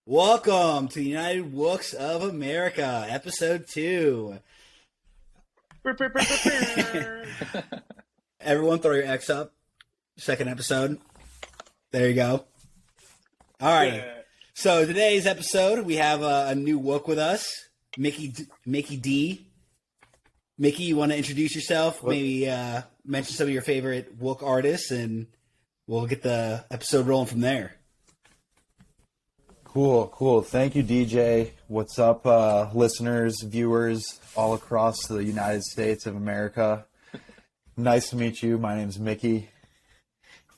Welcome to the United Wooks of America, Episode 2. Everyone throw your X up. Second episode. There you go. All right. Yeah. So today's episode, we have a new Wook with us, Mickey D. Mickey, you want to introduce yourself? Maybe mention some of your favorite Wook artists, and we'll get the episode rolling from there. Cool. Thank you, DJ. What's up, listeners, viewers all across the United States of America? Nice to meet you. My name's Mickey,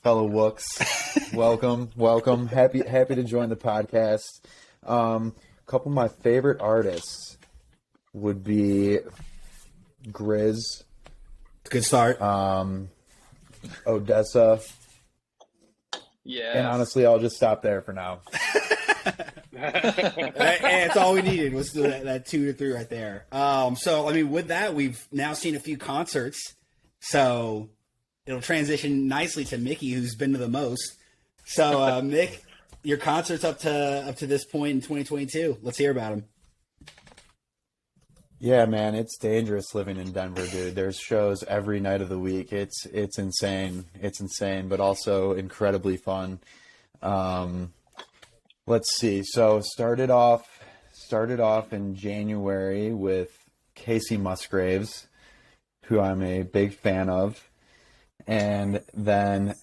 fellow Wooks. Welcome. Happy to join the podcast. A couple of my favorite artists would be Grizz. Good start. Odesza. Yeah. And honestly, I'll just stop there for now. And that's all we needed was that 2 to 3 right there. So, I mean, with that, we've now seen a few concerts. So it'll transition nicely to Mickey, who's been to the most. So, Mick, your concerts up to this point in 2022. Let's hear about them. Yeah, man, it's dangerous living in Denver, dude. There's shows every night of the week. It's insane. It's insane, but also incredibly fun. Let's see. So started off in January with Casey Musgraves, who I'm a big fan of, and then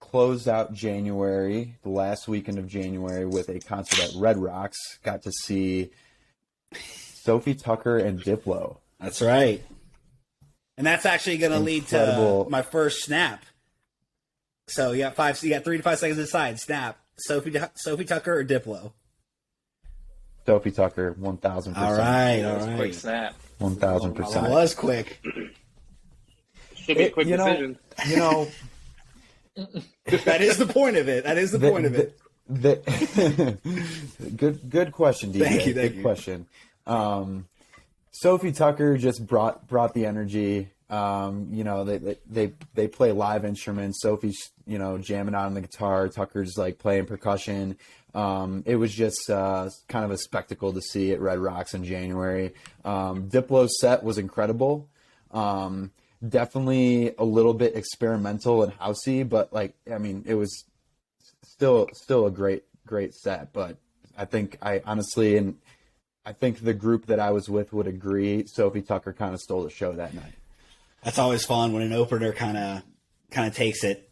closed out January, the last weekend of January, with a concert at Red Rocks. Got to see Sophie Tucker and Diplo. That's right. And that's actually going to lead to my first snap. So you got 3 to 5 seconds to decide. Snap. Sophie Tucker or Diplo? Sophie Tucker, 1,000%. All right. Quick snap. 1,000%. It was quick. Should be a quick decision. That is the point of it. Good question, DJ. Thank you. Good question. Sophie Tucker just brought the energy. They play live instruments. Sophie's, jamming out on the guitar. Tucker's like playing percussion. It was just kind of a spectacle to see at Red Rocks in January. Diplo's set was incredible. Definitely a little bit experimental and housey, but it was still a great set. But I think the group that I was with would agree. Sophie Tucker kind of stole the show that night. That's always fun when an opener kind of takes it.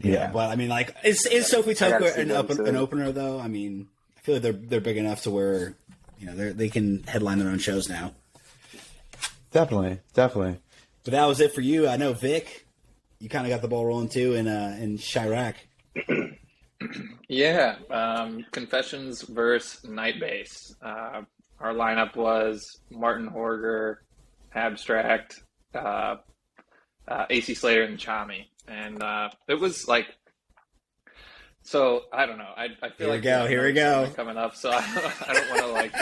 Yeah. But I mean, is Sophie Tucker an opener though? I mean, I feel like they're big enough to where they can headline their own shows now. Definitely. But that was it for you. I know Vic, you kind of got the ball rolling too in Chirac. Yeah. Confessions versus Night Bass. Our lineup was Martin Horger, Abstract, AC Slater, and Chami. And it was like, so I don't know. I feel Here we go. Coming up, so I don't want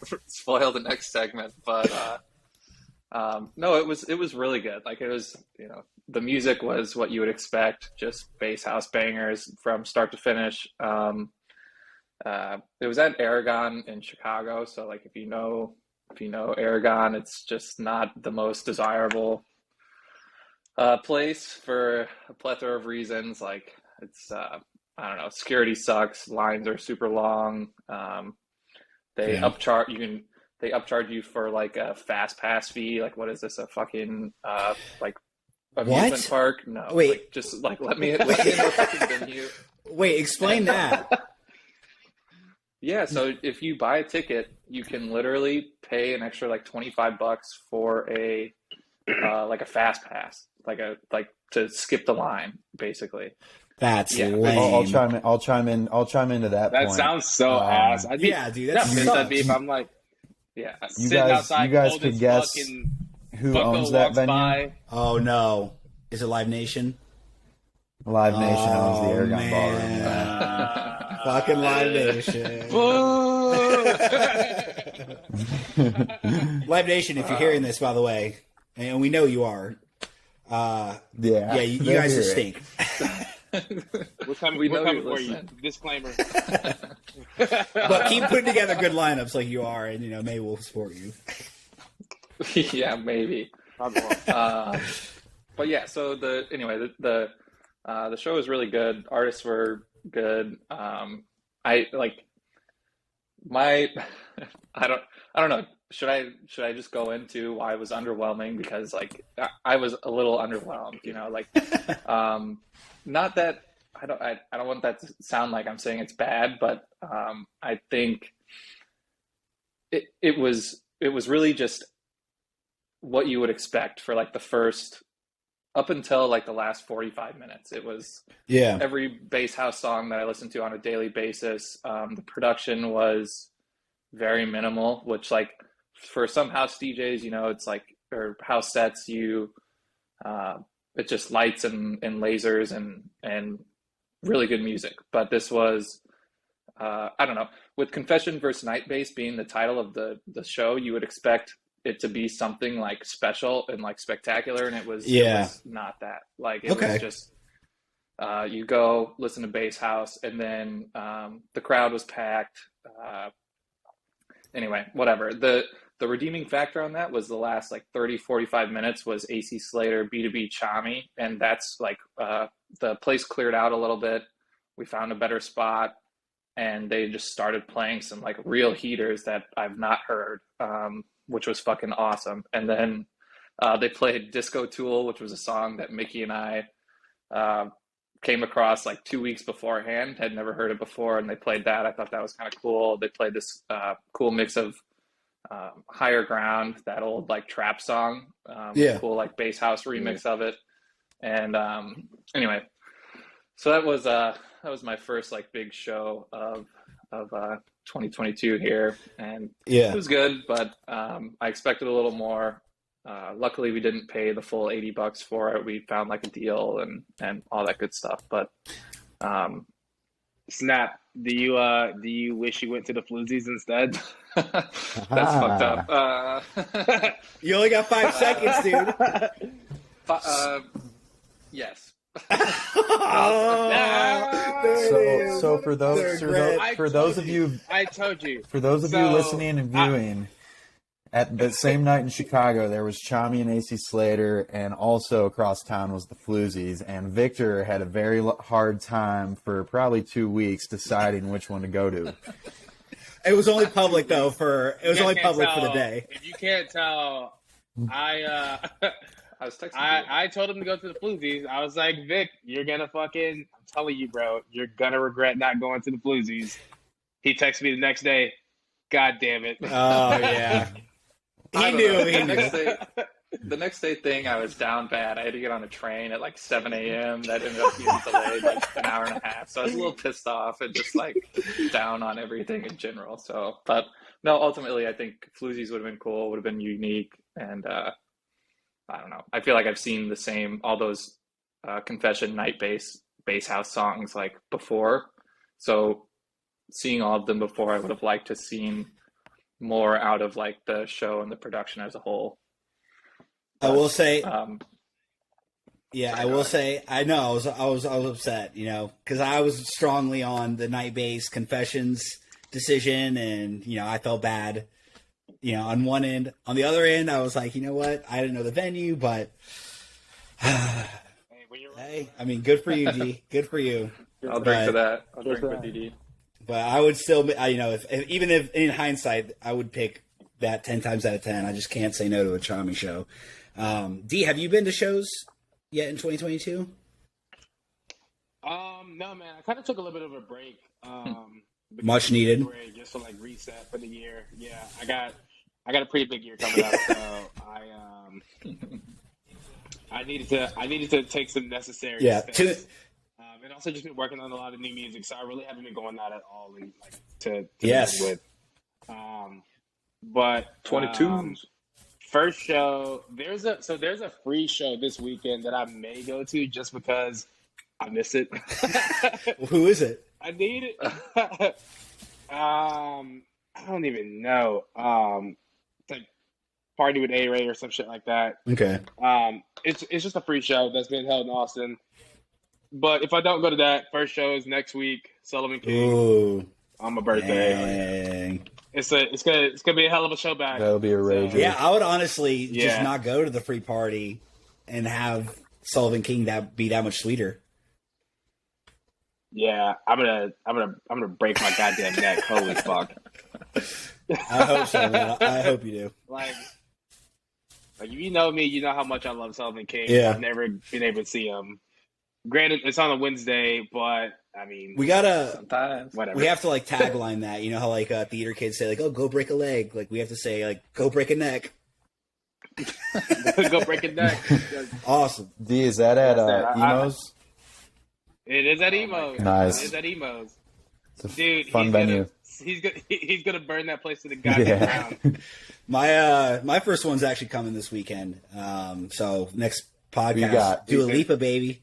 to spoil the next segment. But no, it was really good. Like, it was, the music was what you would expect, just bass house bangers from start to finish. It was at Aragon in Chicago, so like if you know Aragon, it's just not the most desirable place for a plethora of reasons. Like, it's I don't know, security sucks, lines are super long. They upcharge you for like a fast pass fee. Like, what is this, a fucking like amusement park? No, wait, like, just like let me in the fucking venue. Wait, explain that. Yeah, so if you buy a ticket, you can literally pay an extra like $25 for a like a fast pass, like to skip the line, basically. That's lame. I'll chime into that. That point. sounds so ass. Dude, that pissed sucks. at me if I'm like, you sitting guys outside, could guess who owns that venue. By. Oh no, is it Live Nation? Live Nation owns the Aragon Ballroom. Fucking Live Nation. Live Nation, if you're hearing this, by the way, and we know you are, you guys just stink. We're coming, We we're know coming you're for you. listening. Disclaimer. But keep putting together good lineups like you are, and maybe we'll support you. Yeah, maybe. But yeah, so the show was really good. Artists were good. I like my I don't know. Should I just go into why it was underwhelming? Because like I was a little underwhelmed, not that I don't want that to sound like I'm saying it's bad, but I think it was really just what you would expect for like the first up until like the last 45 minutes. It was every bass house song that I listened to on a daily basis. The production was very minimal, which like for some house DJs, it's like, or house sets, it's just lights and lasers and really good music. But this was, I don't know, with Confession versus Night Bass being the title of the show, you would expect it to be something like special and like spectacular, and it was not that. Like it was just you go listen to bass house, and then the crowd was packed. Anyway, whatever. The redeeming factor on that was the last like 30-45 minutes was AC Slater B2B Chami, and that's like the place cleared out a little bit. We found a better spot, and they just started playing some like real heaters that I've not heard, which was fucking awesome. And then they played Disco Tool, which was a song that Mickey and I came across like 2 weeks beforehand, had never heard it before, and they played that. I thought that was kind of cool. They played this cool mix of Higher Ground, that old like trap song, cool like bass house remix of it. And anyway, so that was my first like big show of 2022 here, and it was good, but I expected a little more. Luckily we didn't pay the full $80 for it. We found like a deal and all that good stuff, but Snap, do you wish you went to the Floozies instead? That's fucked up. You only got 5 seconds, dude. Yes. So for those of you, I told you. For those of you listening and viewing, at the same night in Chicago, there was Chami and AC Slater, and also across town was the Floozies. And Victor had a very hard time for probably 2 weeks deciding which one to go to. It was only public though for the day. If you can't tell, I was texting. I told him to go to the Floozies. I was like, Vic, you're gonna I'm telling you, bro, you're gonna regret not going to the Floozies. He texted me the next day. God damn it. Oh yeah. He knew. The next day thing, I was down bad. I had to get on a train at like 7 a.m. That ended up being delayed like an hour and a half. So I was a little pissed off and just like down on everything in general. So, but no, ultimately I think Floozies would have been cool, would have been unique. And I don't know. I feel like I've seen all those Confession Night Bass house songs like before. So seeing all of them before, I would have liked to seen more out of like the show and the production as a whole. I will say, I know I was upset, because I was strongly on the Night Bass Confessions decision, and I felt bad, on one end. On the other end, I was like, you know what? I didn't know the venue, but hey, I mean, good for you, G. Good for you. I'll drink to that. I'll drink with you, D. But I would still, even if in hindsight, I would pick that 10 times out of 10. I just can't say no to a Chami show. D, have you been to shows yet in 2022? No, man. I kind of took a little bit of a break. Much needed. Just to like reset for the year. Yeah, I got a pretty big year coming up, so I needed to take some necessary steps. And also just been working on a lot of new music, so I really haven't been going out at all and like to with. But 22. First show, there's a free show this weekend that I may go to just because I miss it. Who is it? I need it. I don't even know. It's like Party with A-Ray or some shit like that. Okay. It's just a free show that's being held in Austin. But if I don't go to that, first show is next week. Sullivan King Ooh, on my birthday. dang. It's gonna be a hell of a show back. That'll be a rager. Yeah, I would honestly just not go to the free party and have Sullivan King be that much sweeter. Yeah, I'm gonna break my goddamn neck. Holy fuck! I hope so, man. I hope you do. Like you know me, you know how much I love Sullivan King. Yeah. I've never been able to see him. Granted, it's on a Wednesday, but I mean, We gotta Sometimes. whatever. we have to like tagline that. You know how like theater kids say like, "Oh, go break a leg." Like we have to say like, "Go break a neck." Go break a neck. Awesome. D, is that at That's it. Emo's? It is at Emo's. Nice. It is at Emo's. It's a Dude, fun venue. He's gonna burn that place to the goddamn ground. My first one's actually coming this weekend. So next podcast, you got? Dua Lipa, baby.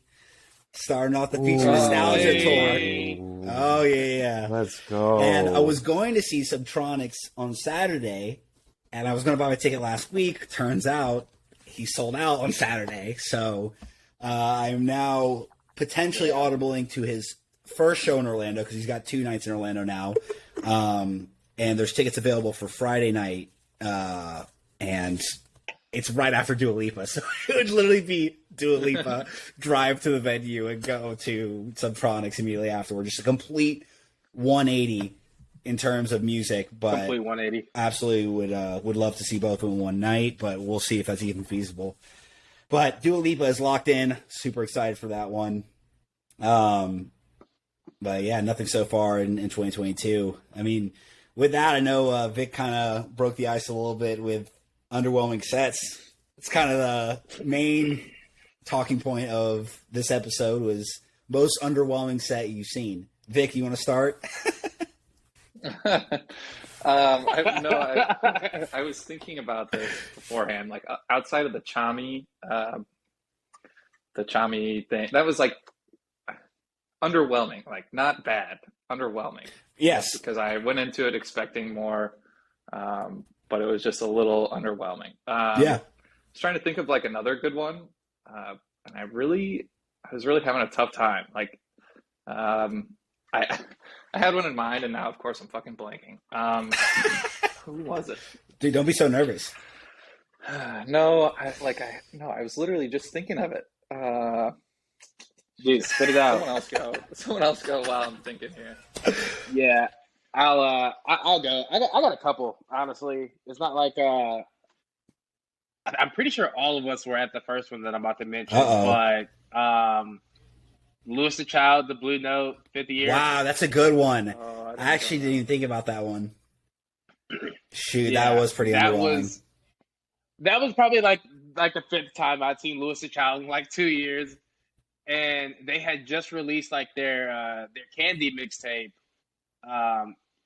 Starting off the Future Nostalgia Tour. Oh, yeah. Let's go. And I was going to see Subtronics on Saturday, and I was going to buy my ticket last week. Turns out he sold out on Saturday. So I'm now potentially audibling to his first show in Orlando because he's got 2 nights in Orlando now. And there's tickets available for Friday night. And it's right after Dua Lipa. So it would literally be Dua Lipa, drive to the venue and go to Subtronics immediately afterward. Just a complete 180 in terms of music. But Complete 180. absolutely would love to see both of them in one night, but we'll see if that's even feasible. But Dua Lipa is locked in. Super excited for that one. But yeah, nothing so far in 2022. I mean, with that, I know Vic kind of broke the ice a little bit with underwhelming sets. It's kind of the main talking point of this episode was most underwhelming set you've seen. Vic, you want to start? I was thinking about this beforehand. Like outside of the Chami thing, that was like underwhelming. Like not bad, underwhelming. Yes. Because I went into it expecting more, but it was just a little underwhelming. Yeah. I was trying to think of like another good one, and I was really having a tough time. Like, I had one in mind, and now of course I'm fucking blanking. Who was it? Dude, don't be so nervous. No, I was literally just thinking of it. Dude, spit it out. Someone else go while I'm thinking here. Yeah, I'll go. I got a couple. Honestly, it's not like I'm pretty sure all of us were at the first one that I'm about to mention. But Louis the Child, the Blue Note, 50 years. Wow, that's a good one. I actually didn't even think about that one. Shoot, Yeah, that was pretty underwhelming. That was probably like the 5th time I'd seen Louis the Child in like 2 years. And they had just released like their Candy mixtape,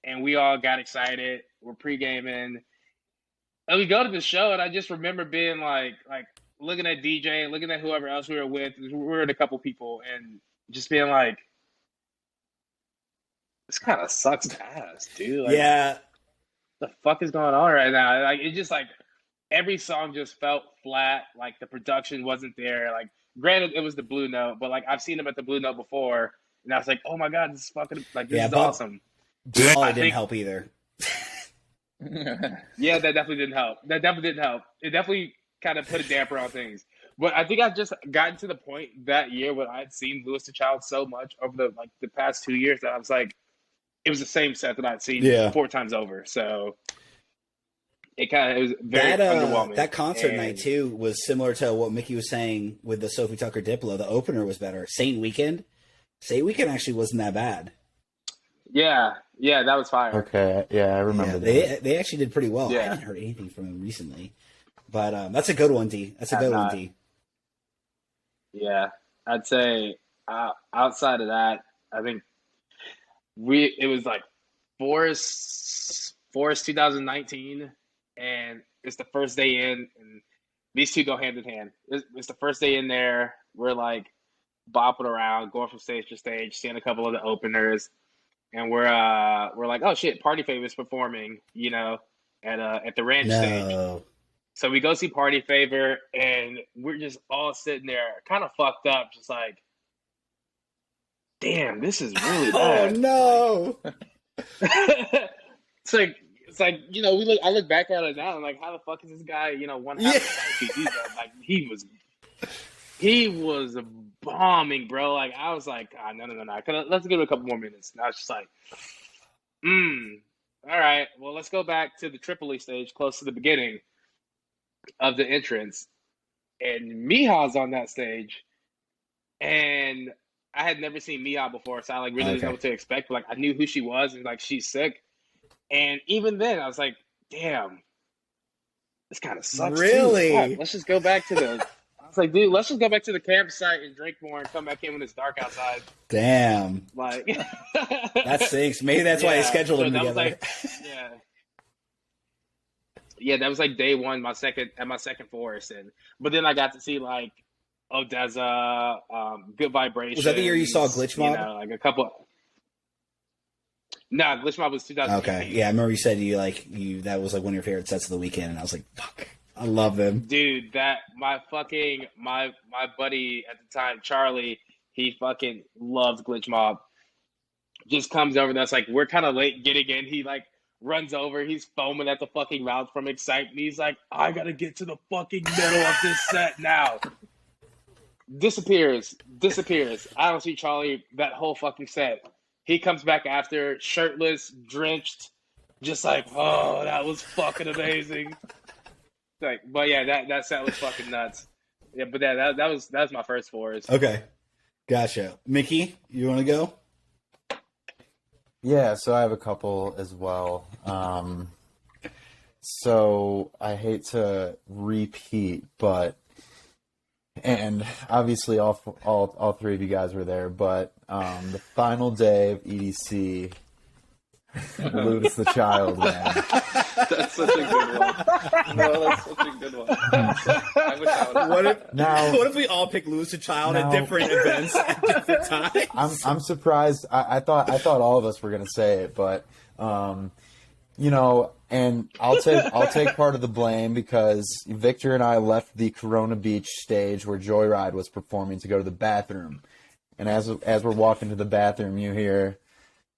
and we all got excited. We're pre-gaming, and we go to the show, and I just remember being like looking at DJ and looking at whoever else we were with. We were with a couple people, and just being like, "This kind of sucks ass, dude." Like, Yeah. the fuck is going on right now? Like it just like every song just felt flat. Like the production wasn't there. Like. Granted, it was the Blue Note, but like I've seen him at the Blue Note before, and I was like, "Oh my god, this is fucking like this is awesome." It didn't help either. Yeah, that definitely didn't help. It definitely kind of put a damper on things. But I think I've just gotten to the point that year when I'd seen Louis the Child so much over the past 2 years that I was like, it was the same set that I'd seen 4 times over. So. It was very underwhelming. That concert night too was similar to what Mickey was saying with the Sophie Tucker Diplo. The opener was better. Saint Weekend actually wasn't that bad. Yeah, that was fire. Okay, yeah, I remember that. They actually did pretty well. Yeah. I haven't heard anything from them recently, but that's a good one, D. That's a good one, D. Yeah, I'd say outside of that, I think it was like Forest 2019. And it's the first day in, and these two go hand in hand. It's the first day in there. We're like bopping around, going from stage to stage, seeing a couple of the openers, and we're like, oh shit, Party Favor's performing, at the ranch stage. So we go see Party Favor, and we're just all sitting there, kind of fucked up, just like, damn, this is really Oh bad. no! It's like I look back at it now and I'm like, how the fuck is this guy? One half of the that? Like he was bombing, bro. Like I was like, no. Let's give it a couple more minutes. And I was just like, all right. Well, let's go back to the Tripoli stage, close to the beginning of the entrance, and Miha's on that stage, and I had never seen Miha before, so I really didn't know what to expect. But I knew who she was, and she's sick. And even then, I was like, damn, this kind of sucks. Really? Too. God, let's just go back to the. I was like, dude, let's just go back to the campsite and drink more and come back in when it's dark outside. Damn. That stinks. Maybe that's why they scheduled them together. Yeah, that was day one, my second forest, but then I got to see Odesza, Good Vibrations. Was that the year you saw Glitch Mob? A couple. Nah, Glitch Mob was 2015. Okay, yeah, I remember you said that was one of your favorite sets of the weekend, and I was like, fuck, I love them, dude. That my buddy at the time, Charlie, he fucking loved Glitch Mob. Just comes over, that's we're kind of late getting in. He runs over, he's foaming at the fucking mouth from excitement. He's like, I gotta get to the fucking middle of this set now. Disappears. I don't see Charlie that whole fucking set. He comes back after, shirtless, drenched, just oh, that was fucking amazing. But yeah, that set was fucking nuts. Yeah, but that was my first forest. Okay, gotcha. Mickey, you want to go? Yeah, so I have a couple as well. So I hate to repeat, and obviously all three of you guys were there, but the final day of EDC, Lewis the Child, man. That's such a good one. No, that's such a good one. I wish I would. What if we all pick Lewis the Child at different events at different times? I'm surprised. I thought all of us were gonna say it, but and I'll take part of the blame because Victor and I left the Corona Beach stage where Joyride was performing to go to the bathroom, and as we're walking to the bathroom, you hear,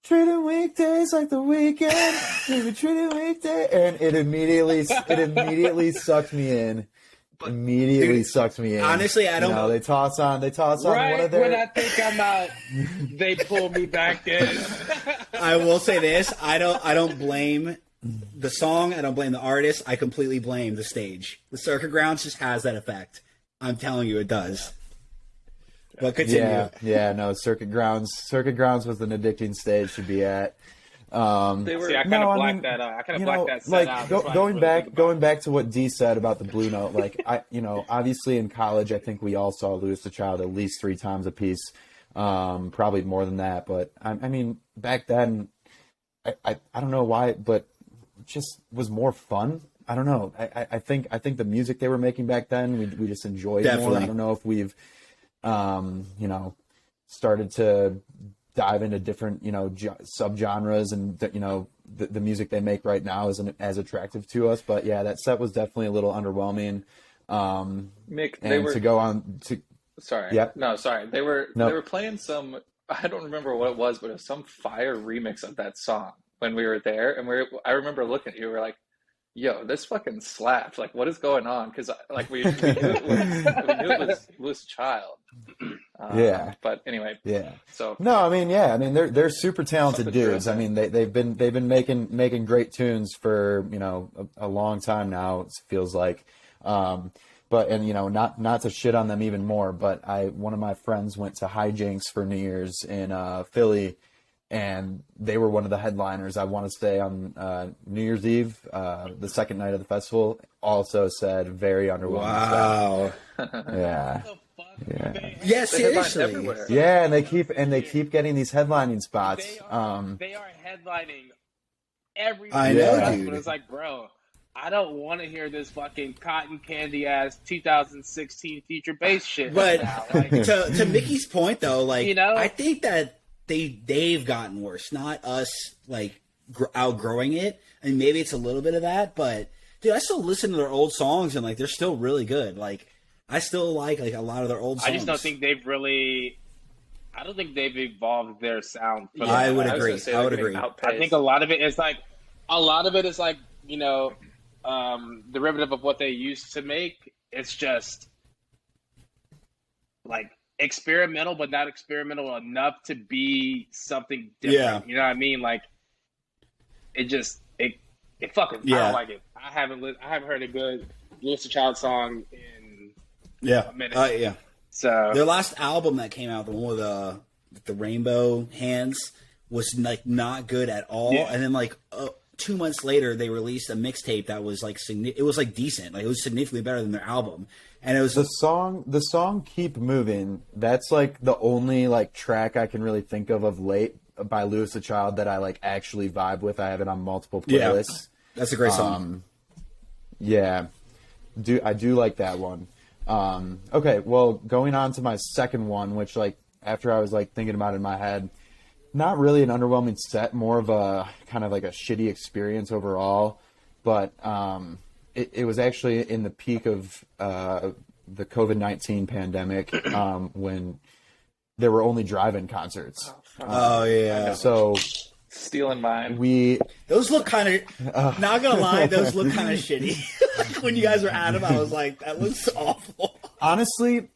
"Treating weekdays like the weekend, treating weekday," and it immediately sucked me in. Sucked me in. Honestly, I don't. They toss on right one of their. When I think I'm out, they pull me back in. I will say this: I don't blame the song. I don't blame the artist. I completely blame the stage. The Circuit Grounds just has that effect. I'm telling you, it does. But continue. Yeah. No, Circuit Grounds was an addicting stage to be at. They were. See, I kind of blacked that out. I kind of blacked that set out. Going back to what Dee said about the Blue Note, obviously in college, I think we all saw Lewis the Child at least 3 times a piece, probably more than that. But I mean, back then, I don't know why, but it just was more fun. I don't know. I think the music they were making back then, we just enjoyed more. I don't know if we've, started to dive into different, subgenres, and the music they make right now isn't as attractive to us. But yeah, that set was definitely a little underwhelming. Mick, They were playing some. I don't remember what it was, but it was some fire remix of that song when we were there, and I remember looking at you. We're like, "Yo, this fucking slaps! Like, what is going on?" Because we knew it was Lewis Child. But anyway. Yeah. So no, I mean, they're super talented dudes. I mean, they've been making great tunes for a long time now. It feels like. But not to shit on them even more, but one of my friends went to Hijinks for New Year's in Philly, and they were one of the headliners. I want to say on New Year's Eve, the second night of the festival. Also said very underwhelming. Wow. Yeah. Yeah, seriously. Yeah, and they keep getting these headlining spots. They are headlining every. I know, dude. But it's like, bro, I don't want to hear this fucking cotton candy ass 2016 future bass shit. But now. To Mickey's point, though, I think that they've gotten worse, not us outgrowing it. And maybe it's a little bit of that, but dude, I still listen to their old songs and they're still really good. I still like a lot of their old songs. I just don't think they've really. I don't think they've evolved their sound. I would agree. I would agree. I think a lot of it is like, derivative of what they used to make. It's just like experimental, but not experimental enough to be something different. Yeah. You know what I mean? Like it fucking. I don't like it. I haven't heard a good Odesza Child song in a minute. Yeah. So their last album that came out, the one with the rainbow hands, was like not good at all. Yeah. And then like 2 months later, they released a mixtape that was like it was like decent. Like it was significantly better than their album. And it was the song "Keep Moving." That's like the only like track I can really think of late by Odesza Child that I like actually vibe with. I have it on multiple playlists. Yeah, that's a great song. Yeah, I do like that one. Okay, well, going on to my second one, which like after I was like thinking about it in my head, not really an underwhelming set, more of a kind of like a shitty experience overall. But it was actually in the peak of the COVID-19 pandemic when there were only drive-in concerts. Oh yeah. So stealing mine. Those look kind of. Not gonna lie, those look kind of shitty. When you guys were at them, I was like, that looks awful. Honestly,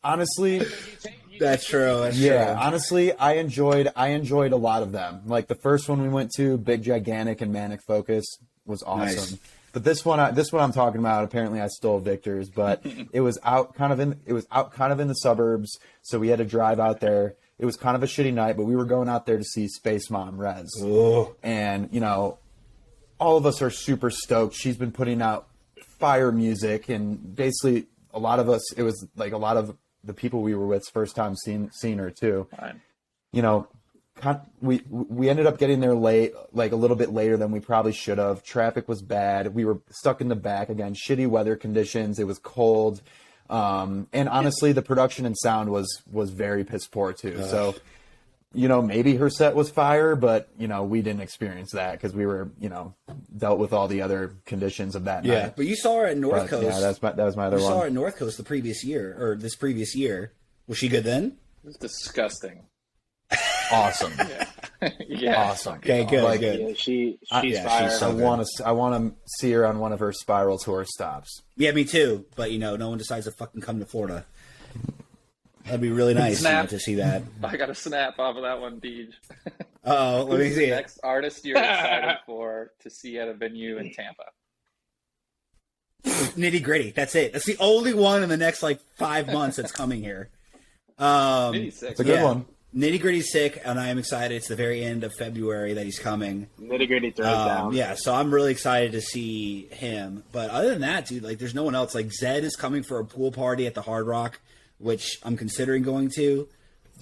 that's true. honestly, I enjoyed a lot of them. Like the first one we went to, Big Gigantic and Manic Focus, was awesome. Nice. But this one I'm talking about, apparently I stole Victor's, but it was out kind of in the suburbs, so we had to drive out there. It was kind of a shitty night, but we were going out there to see Space Mom Rez. Ooh. And, all of us are super stoked. She's been putting out fire music, and basically a lot of us, it was like a lot of the people we were with's first time seeing her too. Fine. We ended up getting there late, like a little bit later than we probably should have. Traffic was bad. We were stuck in the back again. Shitty weather conditions. It was cold, and honestly, the production and sound was very piss poor too. So, maybe her set was fire, but we didn't experience that because we were dealt with all the other conditions of that night. Yeah, but you saw her at North Coast. Yeah, that was my other one. You saw her at North Coast this previous year. Was she good then? It was disgusting. Awesome. Yeah. Awesome. Okay, good. Like, good. yeah, she's yeah, fire. she's so I want to see her on one of her Spiral tour stops. Yeah, me too. But no one decides to fucking come to Florida. That'd be really nice to see that. I got a snap off of that one, Deej. Oh, let me Who's see the it. next artist you're excited to see at a venue in Tampa? Nitty Gritty. That's it. That's the only one in the next 5 months that's coming here. Nitty Six. It's a good one. Nitty Gritty's sick, and I am excited. It's the very end of February that he's coming. Nitty Gritty throws down. Yeah, so I'm really excited to see him. But other than that, dude, there's no one else. Zed is coming for a pool party at the Hard Rock, which I'm considering going to.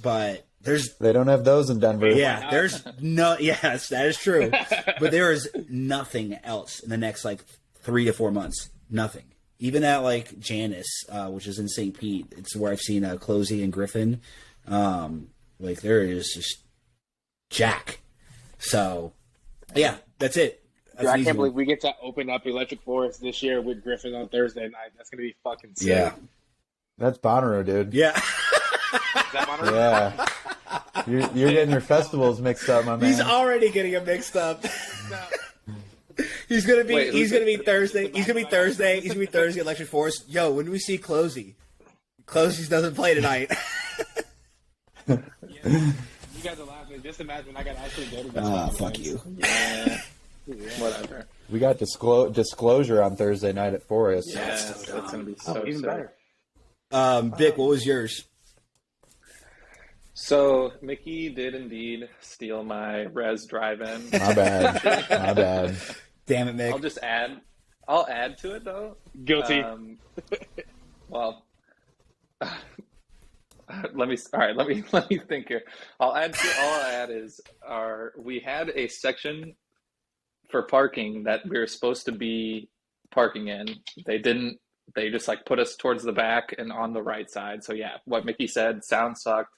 But they don't have those in Denver. Yeah, there's no. Yes, that is true. But there is nothing else in the next 3 to 4 months. Nothing. Even at Janice, which is in St. Pete, it's where I've seen Closey and Griffin. There is just Jack. So, yeah, that's it. That's I can't believe we get to open up Electric Forest this year with Griffin on Thursday night. That's going to be fucking sick. Yeah. That's Bonnaroo, dude. Yeah. Is that Bonnaroo? Yeah. You're getting your festivals mixed up, my man. He's already getting them mixed up. He's gonna be Thursday. He's gonna be Thursday. Electric Forest. Yo, when do we see Closey? Closey doesn't play tonight. You guys are laughing. Just imagine I got to actually go to this. Fuck you. Yeah. Whatever. We got disclosure on Thursday night at Forest. Yeah, that's going to be so even sick. better. Vic, what was yours? So Mickey did indeed steal my Res drive-in. My bad. Damn it, Mick. I'll add to it though. Guilty. Well, let me think here. All I'll add is we had a section for parking that we were supposed to be parking in. They didn't. They just put us towards the back and on the right side. So yeah, what Mickey said, sound sucked.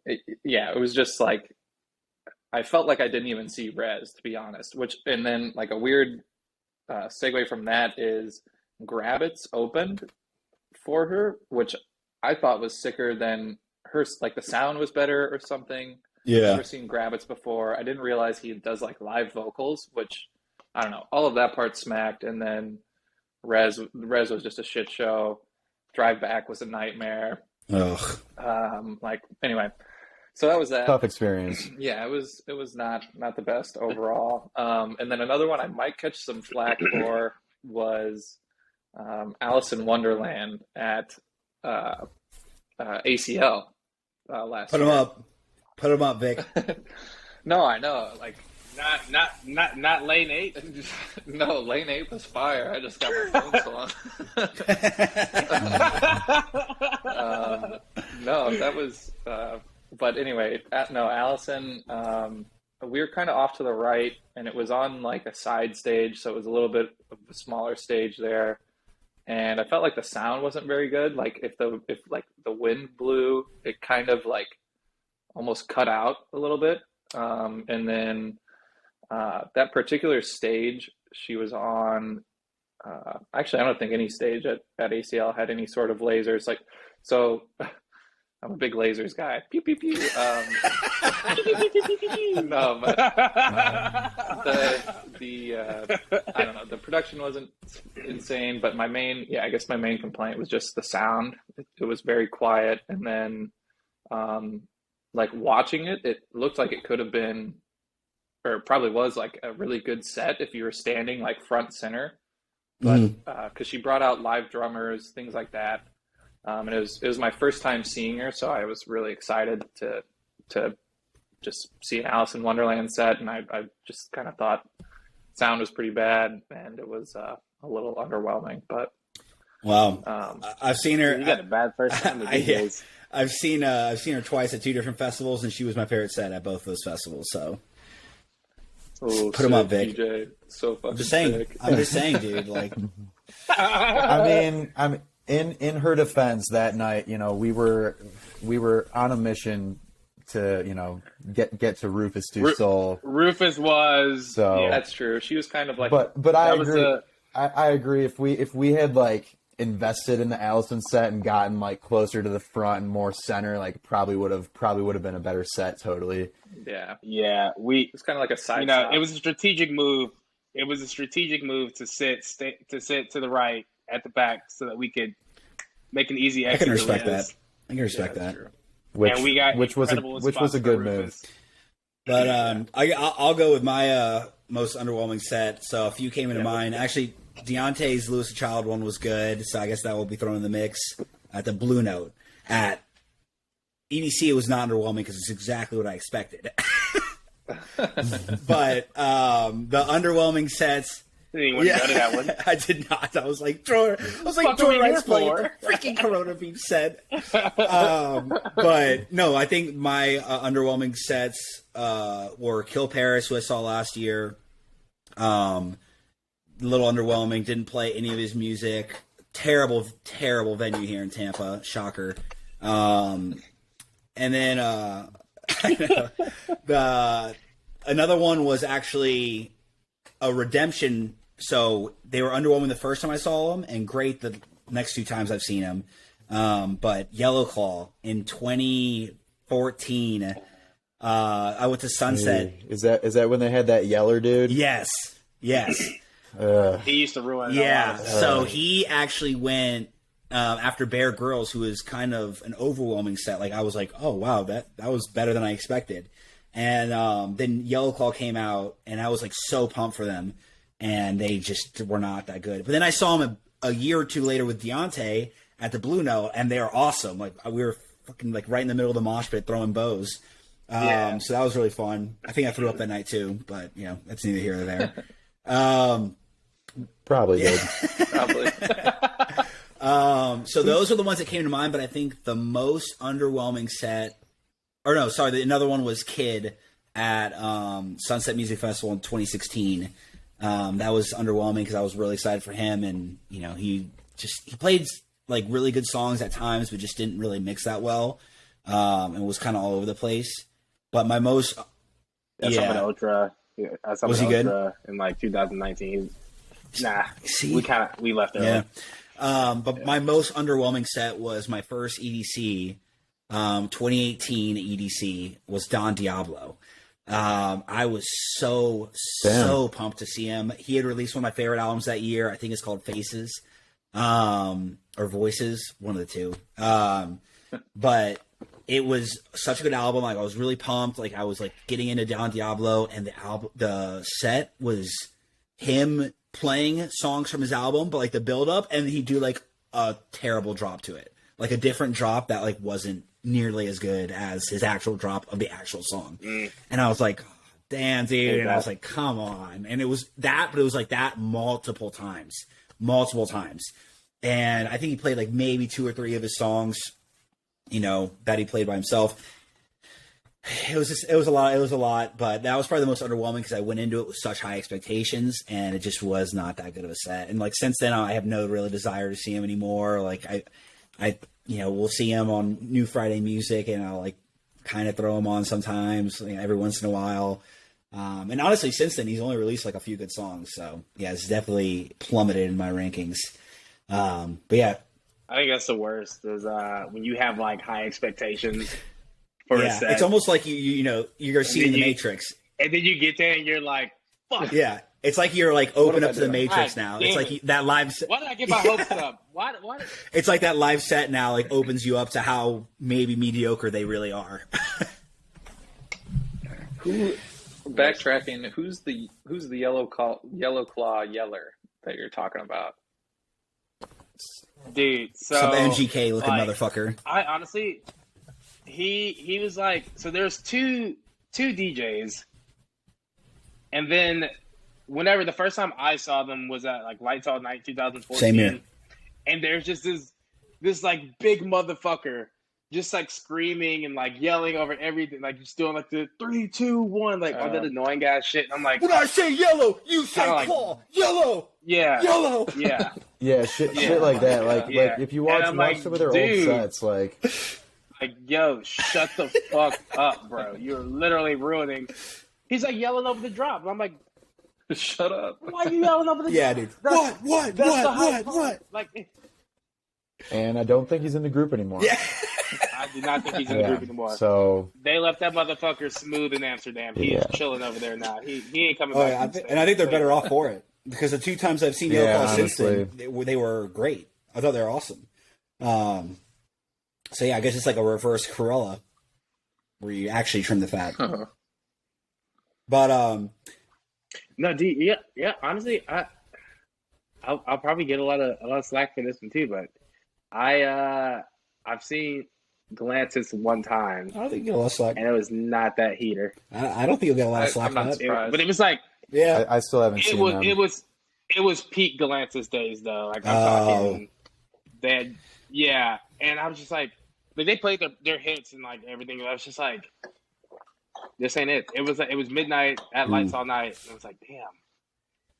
It was just I felt like I didn't even see Res, to be honest. And then a weird segue from that is Grabbits opened for her, which I thought was sicker than like the sound was better or something. Yeah. I've never seen Grabbits before. I didn't realize he does like live vocals, which I don't know. All of that part smacked, and then Rez was just a shit show. Drive Back was a nightmare. Ugh. Like anyway, so that was that. Tough experience. Yeah, it was not the best overall. And then another one I might catch some flack for was Alice in Wonderland at ACL last year. Put him up, Vic. No, I know. Like Not Lane 8. no, Lane 8 was fire. I just got my phone song. No, that was. But anyway, Allison. We were kind of off to the right, and it was on like a side stage, so it was a little bit of a smaller stage there. And I felt like the sound wasn't very good. Like if like the wind blew, it kind of like almost cut out a little bit. And then that particular stage she was on, actually I don't think any stage at ACL had any sort of lasers. Like, so I'm a big lasers guy. Pew pew pew. No, but I don't know. The production wasn't insane, but I guess my main complaint was just the sound. It was very quiet, and then like watching it, it looked like it could have been, or probably was like a really good set if you were standing like front center, but because she brought out live drummers, things like that. And it was my first time seeing her, so I was really excited to just see an Alice in Wonderland set, and I just kind of thought sound was pretty bad, and it was a little underwhelming. But wow, I've seen her. You got a bad first time with DJs. I've seen her twice at 2 different festivals, and she was my favorite set at both those festivals. So put them up, Vic. DJ, so fucking I'm just saying. sick. I'm just saying, dude. Like, I mean, in her defense, that night, you know, we were on a mission to, you know, get to Rufus Du Sol. Rufus was. So Yeah, that's true. She was kind of like. But I agree. I agree. If we had like invested in the Allison set and gotten like closer to the front and more center, like probably would have been a better set. Totally. Yeah. It's kind of like a side. You know, it was a strategic move. It was a strategic move to sit to the right at the back so that we could make an easy exit. I can respect that. I can respect that. True. Which was a good move. But I'll go with my most underwhelming set. So a few came into mind. Actually, Deontay's Louis the Child one was good, so I guess that will be thrown in the mix. At the Blue Note at EDC, it was not underwhelming because it's exactly what I expected. But the underwhelming sets. Didn't even go to that one. I did not. I was like, Joy Rights playing the freaking Corona Beach set. But no, I think my underwhelming sets were Kill Paris, who I saw last year. A little underwhelming. Didn't play any of his music. Terrible venue here in Tampa. Shocker. And then another one was actually a Redemption. So they were underwhelming the first time I saw them, and great the next 2 times I've seen them. But Yellow Claw in 2014, I went to Sunset. Is that when they had that Yeller dude? Yes. He used to ruin it. Yeah. So he actually went after Bear Grylls, who is kind of an overwhelming set. Like I was like, oh wow, that was better than I expected. And then Yellow Claw came out, and I was like so pumped for them. And they just were not that good. But then I saw him a year or 2 later with Deontay at the Blue Note, and they are awesome. Like we were fucking like right in the middle of the mosh pit throwing bows. So that was really fun. I think I threw up that night too, but you know that's neither here nor there. Probably did. Probably. So those are the ones that came to mind. But I think the most underwhelming set, or no, sorry, another one was Kid at Sunset Music Festival in 2016. That was underwhelming because I was really excited for him, and you know he played like really good songs at times, but just didn't really mix that well, and was kind of all over the place. But my most, Ultra. Was he good in like 2019? Nah, see, we left early. Yeah. But my most underwhelming set was my first EDC 2018 EDC was Don Diablo. I was so pumped to see him. He had released one of my favorite albums that year. I think it's called Faces, or Voices, one of the two. But it was such a good album. Like, I was really pumped. Like, I was like getting into Don Diablo, and the set was him playing songs from his album, but like the build up, and he'd do like a terrible drop to it, like a different drop that like wasn't nearly as good as his actual drop of the actual song. And I was like, damn, dude. And I was like, come on. And it was that, but it was like that multiple times. And I think he played like maybe 2 or 3 of his songs, you know, that he played by himself. It was a lot, but that was probably the most underwhelming because I went into it with such high expectations, and it just was not that good of a set. And like since then, I have no real desire to see him anymore. Like I you know, we'll see him on New Friday Music, and I'll like kind of throw him on sometimes, you know, every once in a while. And honestly, since then, he's only released like a few good songs. So yeah, it's definitely plummeted in my rankings. But yeah, I think that's the worst is when you have like high expectations for a set. It's almost like you know, you're seeing the Matrix, and then you get there and you're like, fuck. Yeah, it's like you're like open up to the Matrix now. It's like that live set. Why did I get my hopes up? Why? It's like that live set now like opens you up to how maybe mediocre they really are. Backtracking, who's the yellow claw yeller that you're talking about? Dude, so some MGK looking like, motherfucker. I honestly, he was like, so there's two DJs, and then whenever the first time I saw them was at like Lights All Night 2014. Same here. And there's just this like big motherfucker just like screaming and like yelling over everything, like just doing like the 3, 2, 1, like all that annoying ass shit. And I'm like, when I say yellow, you say like, claw. Yellow. Yeah. Yellow. Yeah. Yeah, shit like that. Like if you watch some of their old sets, like yo, shut the fuck up, bro. You're literally ruining. He's like yelling over the drop. And I'm like, shut up. Why are you yelling over the drop? Yeah, dude. What? Like, and I don't think he's in the group anymore. Yeah. I do not think he's in the group anymore. So they left that motherfucker smooth in Amsterdam. He's chilling over there now. He ain't coming back. And I think they're better off for it because the 2 times I've seen Yellow Claw since then, they were great. I thought they were awesome. So yeah, I guess it's like a reverse Cruella where you actually trim the fat. Uh-huh. But no, dude, yeah. Honestly, I'll probably get a lot of slack for this one too. But I've seen Galantis one time. I don't think you'll get a lot of slack, and it was not that heater. I don't think you'll get a lot of slack. I'm not surprised. But it was like, yeah, I still haven't seen them. It was peak Galantis days though. Like I'm talking that, yeah. And I was just like they played their hits and like everything. I was just like, this ain't it. It was midnight at Lights All Night. And I was like, damn.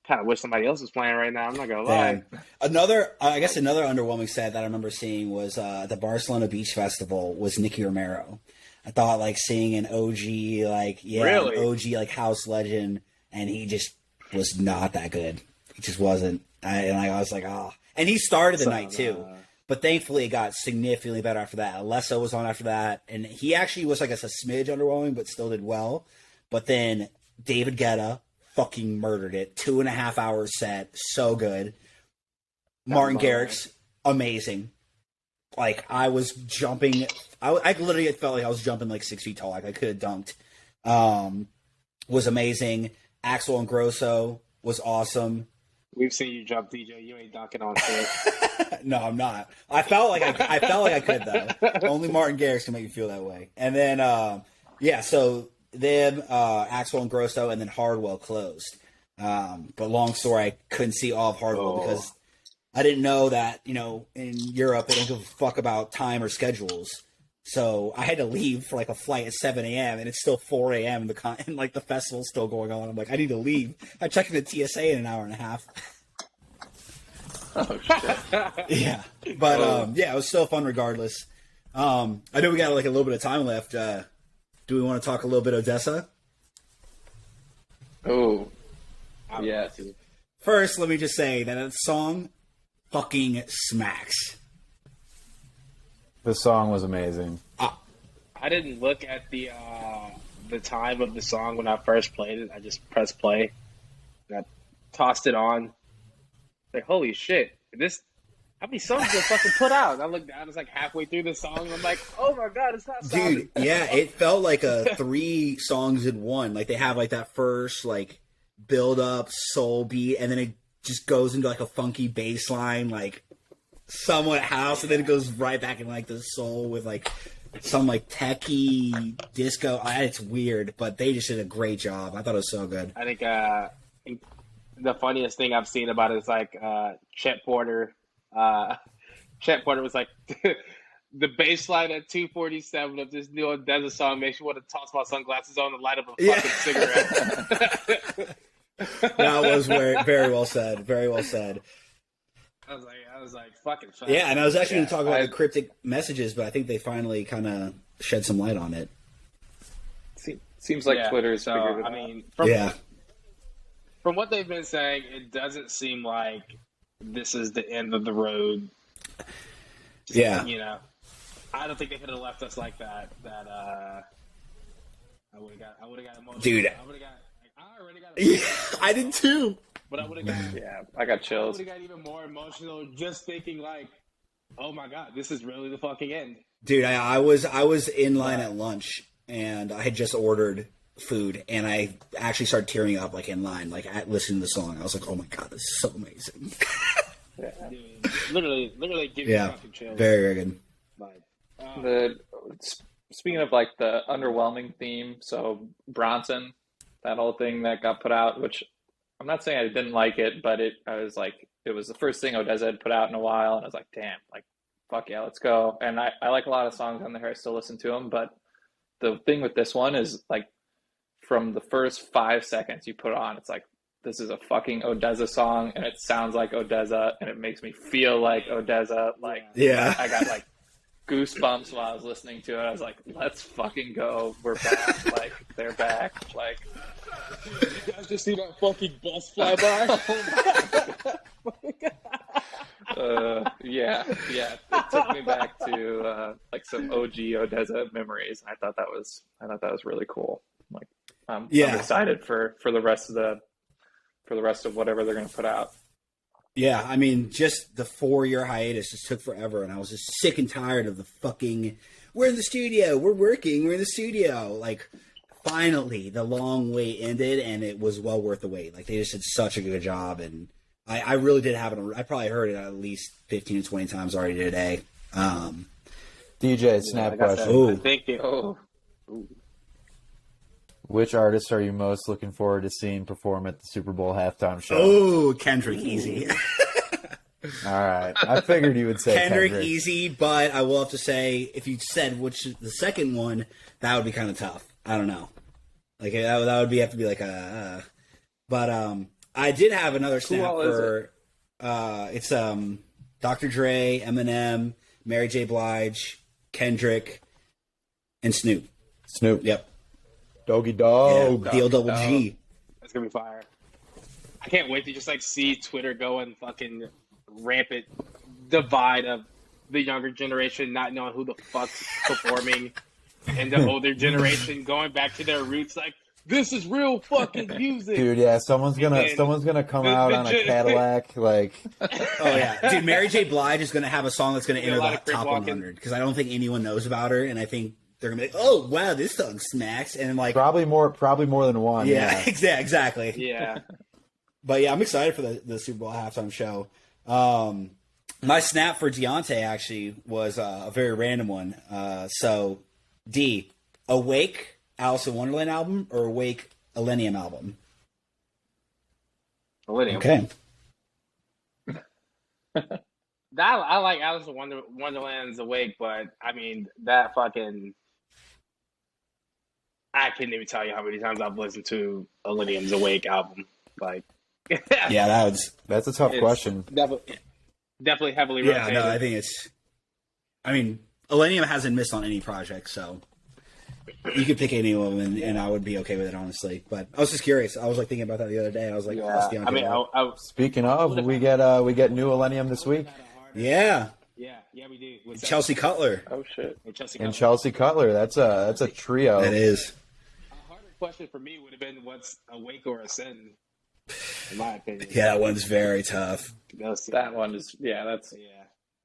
Kind of wish somebody else was playing right now. I'm not gonna lie. Another underwhelming set that I remember seeing was the Barcelona Beach Festival was Nikki Romero. I thought like seeing an OG like house legend, and he just was not that good. He just wasn't. I was like, oh. And he started the night too, but thankfully it got significantly better after that. Alesso was on after that, and he actually was like a smidge underwhelming, but still did well. But then David Guetta fucking murdered it. 2.5 hour set, so good. Martin Garrix, amazing. Like I was jumping, I literally felt like I was jumping like 6 feet tall. Like I could have dunked. Was amazing. Axel and Grosso was awesome. We've seen you jump, DJ. You ain't dunking on shit. No, I'm not. I felt like I could though. Only Martin Garrix can make you feel that way. And then so them, Axel and Grosso, and then Hardwell closed. But long story, I couldn't see all of Hardwell because I didn't know that, you know, in Europe they don't give a fuck about time or schedules. So I had to leave for like a flight at 7 a.m. and it's still 4 a.m. and like the festival's still going on. I'm like, I need to leave. I checked in the TSA in an hour and a half. Oh shit. Yeah, but it was still fun regardless. I know we got like a little bit of time left. Do we want to talk a little bit Odesza? Oh, yeah. First, let me just say that song fucking smacks. The song was amazing. I didn't look at the time of the song when I first played it. I just pressed play. And I tossed it on. Like, holy shit! How many songs did I fucking put out? I looked down. It's like halfway through the song. And I'm like, oh my god, it's not sounding. Dude, yeah, it felt like a 3 songs in one. Like they have like that first like build up soul beat, and then it just goes into like a funky bass line, like somewhat house, and then it goes right back in like the soul with like some like techie disco. It's weird, but they just did a great job. I thought it was so good. I think the funniest thing I've seen about it is like Chet Porter. Chet Porter was like, the bass line at 2:47 of this new Odesza song makes me want to toss my sunglasses on and light up a fucking cigarette. That was very well said. Very well said. I was like, fucking fun. Yeah, and I was actually going to talk about the cryptic messages, but I think they finally kind of shed some light on it. Seems like Twitter's figured it out. I mean, from what they've been saying, it doesn't seem like this is the end of the road. Yeah. You know, I don't think they could have left us like that. I would have got emotional. Dude. I already got emotional. Yeah, I did too. But I would have got. Yeah, I got chills. I would have got even more emotional just thinking like, oh my god, this is really the fucking end. Dude, I was in line at lunch, and I had just ordered food, and I actually started tearing up like in line, like at listening to the song. I was like, oh my god, this is so amazing. Yeah. Dude, literally give me fucking chills. Very, very good. But, speaking of like the underwhelming theme, so Bronson, that whole thing that got put out, which I'm not saying I didn't like it, but it was the first thing Odesza had put out in a while, and I was like, damn, like fuck yeah, let's go. And I like a lot of songs on there. I still listen to them, but the thing with this one is like from the first 5 seconds you put on, it's like, this is a fucking Odesza song, and it sounds like Odesza, and it makes me feel like Odesza. Like, yeah, I got like goosebumps while I was listening to it. I was like, let's fucking go. We're back. Like, they're back. Like, you guys just see that fucking bus fly by? Yeah. It took me back to like some OG Odesza memories. I thought that was really cool. Like, I'm excited for the rest of whatever they're going to put out. Yeah, I mean, just the 4-year hiatus just took forever, and I was just sick and tired of the fucking, we're in the studio, we're working, we're in the studio. Like, finally, the long wait ended, and it was well worth the wait. Like, they just did such a good job, and I really did have it. I probably heard it at least 15 to 20 times already today. DJ, snap question. Thank you. Which artists are you most looking forward to seeing perform at the Super Bowl halftime show? Oh, Kendrick, easy. All right. I figured you would say Kendrick. Easy, but I will have to say, if you said which is the second one, that would be kind of tough. I don't know. Like, that would have to be like a... But I did have another snap for... It's Dr. Dre, Eminem, Mary J. Blige, Kendrick, and Snoop. Yep. Doggy Dog. Yeah, D-O-double-G. That's going to be fire. I can't wait to just, like, see Twitter go and fucking rampant divide of the younger generation not knowing who the fuck's performing and the older generation going back to their roots like, this is real fucking music. Dude, yeah, someone's gonna come out on a Cadillac, like... Oh, yeah. Dude, Mary J. Blige is going to have a song that's going to enter the top 100, because I don't think anyone knows about her, and I think they're gonna be like, "Oh wow, this song smacks," and like probably more than one. Yeah. Exactly. Yeah, but yeah, I'm excited for the Super Bowl halftime show. My snap for Deontay actually was a very random one. So, D, Awake, Alice in Wonderland album, or Awake, Millennium album? Millennium. Okay. I like Alice in Wonderland's Awake, but I mean that fucking. I can't even tell you how many times I've listened to Millennium's Awake album. Like, yeah, that's a tough question. Definitely heavily Yeah, rotated. no, I think it's. I mean, Millennium hasn't missed on any project, so you could pick any of them, and I would be okay with it, honestly. But I was just curious. I was like thinking about that the other day. I was like, I mean, speaking of, we get new Millennium this week. Yeah. Yeah, we do. With Chelsea Cutler. Oh shit. And Chelsea Cutler. That's a trio. That is. A harder question for me would have been what's Awake or Ascend, in my opinion. Yeah, that one's very tough. That one is that's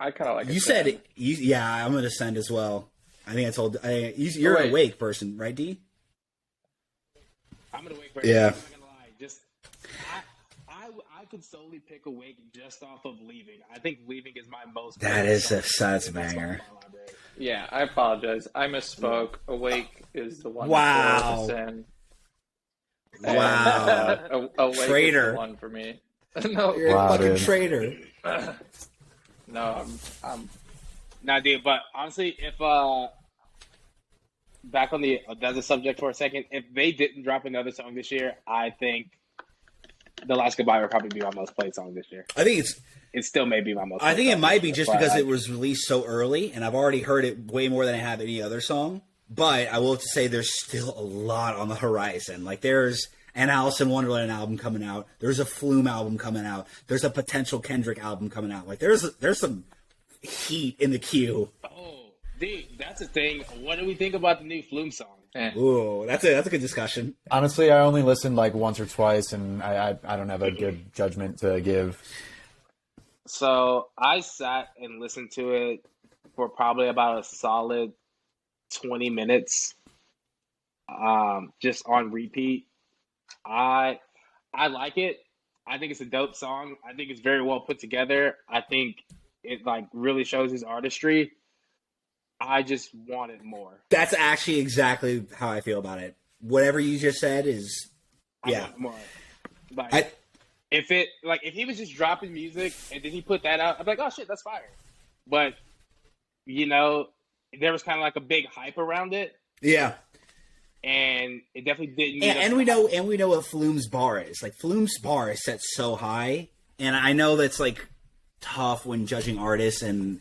I kind of like. You said it. I'm gonna Ascend as well. I think I told. You're an Awake person, right, D? I'm an Awake person. Yeah. I'm not gonna lie. Just I could solely pick Awake just off of Leaving. I think Leaving is my most. That's a banger. Yeah, I apologize. I misspoke. Awake is the one. Wow. Wow. Awake Traitor. is the one for me. No, You're a fucking traitor. No, I'm. Nah, dude. But honestly, if back on the Odesza subject for a second, if they didn't drop another song this year, I think The Last Goodbye would probably be my most played song this year. I think it still may be my most. I think it might be just because it was released so early, and I've already heard it way more than I have any other song. But I will have to say there's still a lot on the horizon. Like there's an Alice in Wonderland album coming out. There's a Flume album coming out. There's a potential Kendrick album coming out. Like there's some heat in the queue. Oh, dude, that's the thing. What do we think about the new Flume song? Ooh, that's a good discussion. Honestly, I only listened like once or twice, and I don't have a good judgment to give. So I sat and listened to it for probably about a solid 20 minutes, just on repeat. I like it. I think it's a dope song. I think it's very well put together. I think it like really shows his artistry. I just wanted more. That's actually exactly how I feel about it. Whatever you just said is, yeah. I want more. Like, if he was just dropping music and then he put that out, I'd be like, oh shit, that's fire. But there was kind of like a big hype around it. Yeah. And it definitely didn't. And we know what Flume's bar is. Like Flume's bar is set so high, and I know that's like tough when judging artists, and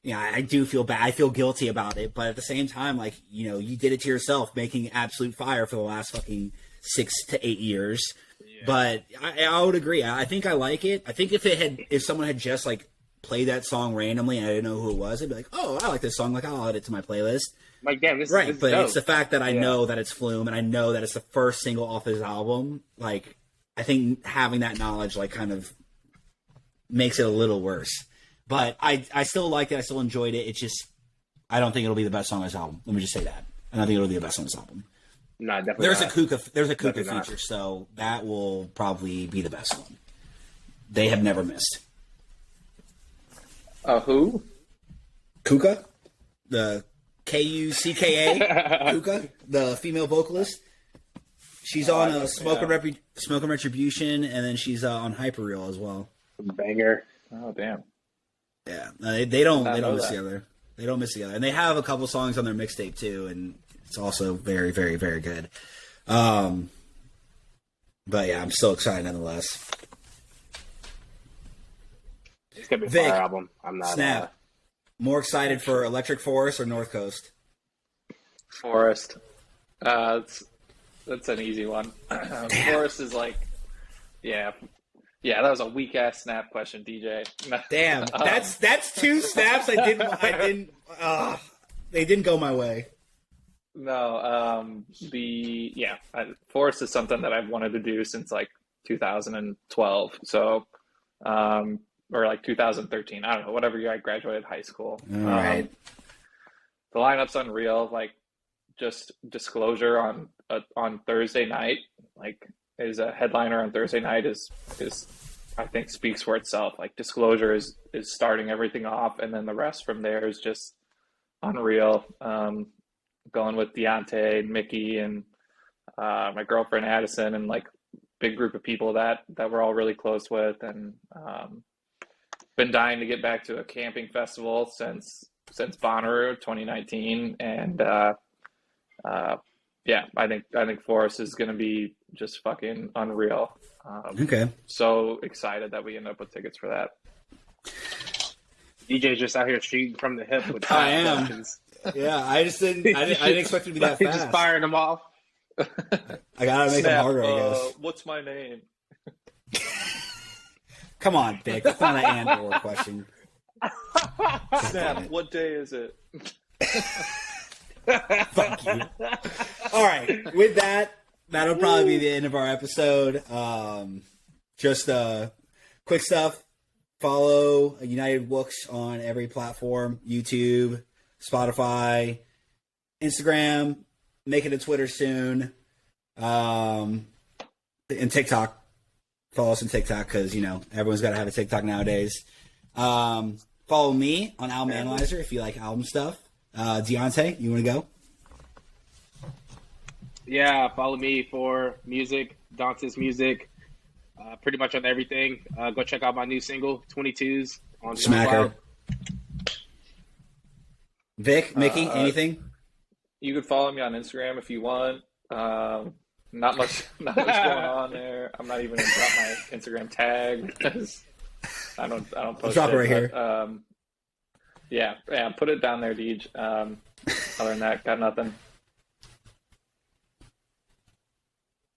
I do feel bad. I feel guilty about it, but at the same time, like you did it to yourself, making absolute fire for the last fucking 6 to 8 years. Yeah. But I would agree. I think I like it. I think if someone had just like played that song randomly and I didn't know who it was, I'd be like, oh, I like this song. Like I'll add it to my playlist. Like, damn, this right, is but dope. It's the fact that I know that it's Flume and I know that it's the first single off his album. Like, I think having that knowledge, like, kind of makes it a little worse. But I still liked it. I still enjoyed it. It's just, I don't think it'll be the best song on his album. Let me just say that. I don't think it'll be the best on his album. No, definitely There's a Kuka Definitely feature, so that will probably be the best one. They have never missed. Who? Kuka? The Kucka, Kuka, the female vocalist. She's on Smoke and Retribution, and then she's on Hyperreal as well. Banger. Oh damn. Yeah, they don't miss together. They don't miss together, and they have a couple songs on their mixtape too, and it's also very, very, very good. But yeah, I'm still excited nonetheless. It's gonna be a Vic, fire album. I'm not. Snap. More excited for Electric Forest or North Coast? Forest. That's an easy one. Forest is like, yeah, that was a weak ass snap question, DJ. Damn, that's two snaps I didn't. They didn't go my way. No, Forest is something that I've wanted to do since like 2012. So, or like 2013. I don't know, whatever year I graduated high school. All right. The lineup's unreal. Like, just disclosure on Thursday night, like, is a headliner on Thursday night is I think speaks for itself. Like, disclosure is starting everything off, and then the rest from there is just unreal. Going with Deontay and Mickey and my girlfriend Addison, and like big group of people that we're all really close with, and been dying to get back to a camping festival since Bonnaroo 2019, and I think Forest is going to be just fucking unreal. Okay. So excited that we end up with tickets for that. DJ's just out here shooting from the hip with I am. questions. Yeah, I didn't expect it to be that fast. Just firing them off. I gotta make them harder, I guess. What's my name? Come on, Vic. That's not an and/or question. Snap, what day is it? Fuck you. All right. With that, that'll probably be the end of our episode. Just quick stuff. Follow United Wooks on every platform: YouTube, Spotify, Instagram. Making a Twitter soon, and TikTok. Follow us on TikTok because everyone's got to have a TikTok nowadays. Follow me on Album Analyzer if you like album stuff. Deontay, you want to go? Yeah, follow me for music, Dante's music, pretty much on everything. Go check out my new single, 22s, on Smacker. SoundCloud. Vic, Mickey, anything? You could follow me on Instagram if you want. Not much going on there. I'm not even gonna drop my Instagram tag because I don't post Drop it right but, here. Yeah, put it down there, Deej. Other than that, got nothing.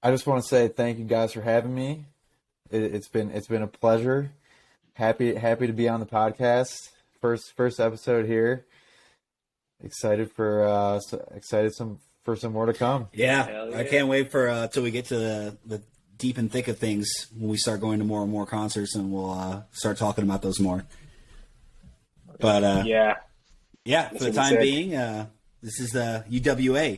I just want to say thank you guys for having me. It's been a pleasure. Happy to be on the podcast. First episode here. Excited for some more to come. Yeah, I can't wait for till we get to the deep and thick of things when we start going to more and more concerts, and we'll start talking about those more. But for the time being, this is the UWA.